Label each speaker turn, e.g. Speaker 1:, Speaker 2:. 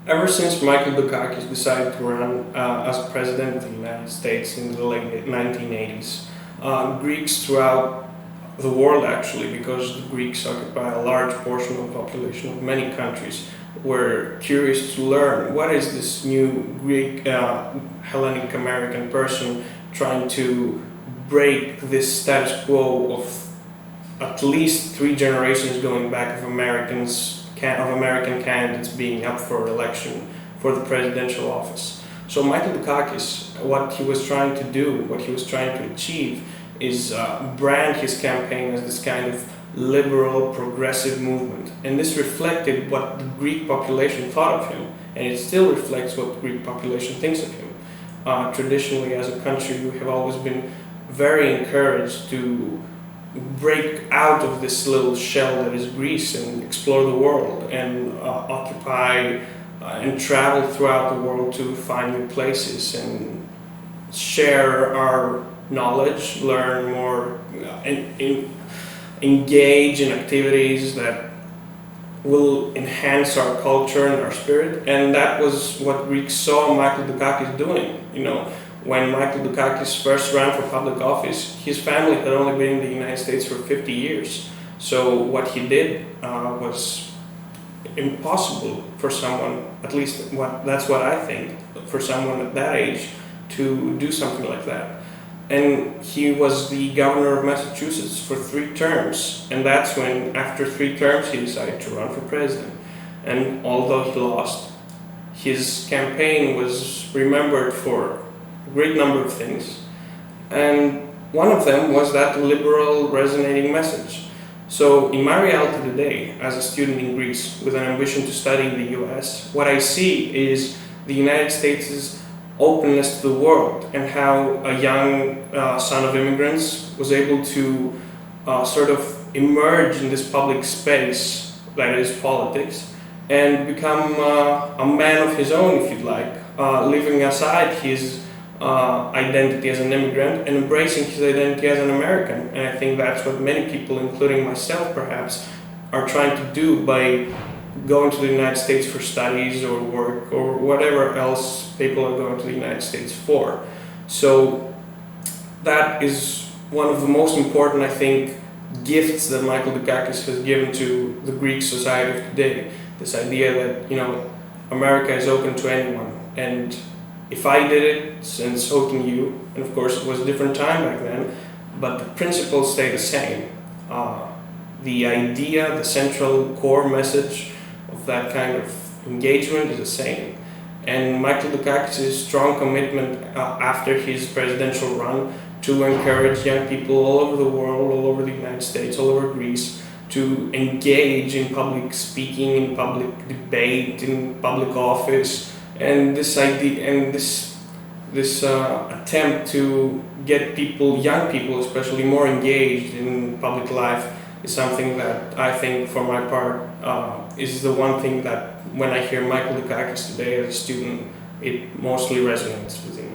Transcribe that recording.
Speaker 1: Ever since Michael Dukakis decided to run as president of the United States in the late 1980s, Greeks throughout the world, actually, because the Greeks occupy a large portion of the population of many countries, were curious to learn what is this new Greek Hellenic American person trying to break this status quo of at least 3 generations going back of American candidates being up for election for the presidential office. So Michael Dukakis, what he was trying to do, what he was trying to achieve, is brand his campaign as this kind of liberal, progressive movement. And this reflected what the Greek population thought of him, and it still reflects what the Greek population thinks of him. Traditionally, as a country, we have always been very encouraged to break out of this little shell that is Greece and explore the world and occupy and travel throughout the world to find new places and share our knowledge, learn more, engage in activities that will enhance our culture and our spirit. And that was what Greeks saw Michael Dukakis doing. When Michael Dukakis first ran for public office, his family had only been in the United States for 50 years. So what he did was impossible for someone, at least that's what I think, for someone at that age to do something like that. And he was the governor of Massachusetts for 3 terms. And that's when, after 3 terms, he decided to run for president. And although he lost, his campaign was remembered for a great number of things, and one of them was that liberal resonating message. So in my reality today, as a student in Greece with an ambition to study in the US, what I see is the United States' openness to the world and how a young son of immigrants was able to sort of emerge in this public space that is politics and become a man of his own, if you'd like, leaving aside his identity as an immigrant and embracing his identity as an American. And I think that's what many people, including myself perhaps, are trying to do by going to the United States for studies or work or whatever else people are going to the United States for. So that is one of the most important, I think, gifts that Michael Dukakis has given to the Greek society of today. This idea that, America is open to anyone. And if I did it, and so can you. And of course, it was a different time back then, but the principles stay the same. The idea, the central core message of that kind of engagement is the same. And Michael Dukakis' strong commitment after his presidential run to encourage young people all over the world, all over the United States, all over Greece, to engage in public speaking, in public debate, in public office, and this idea and this attempt to get people, young people especially, more engaged in public life is something that I think, for my part, is the one thing that when I hear Michael Dukakis today as a student, it mostly resonates with me.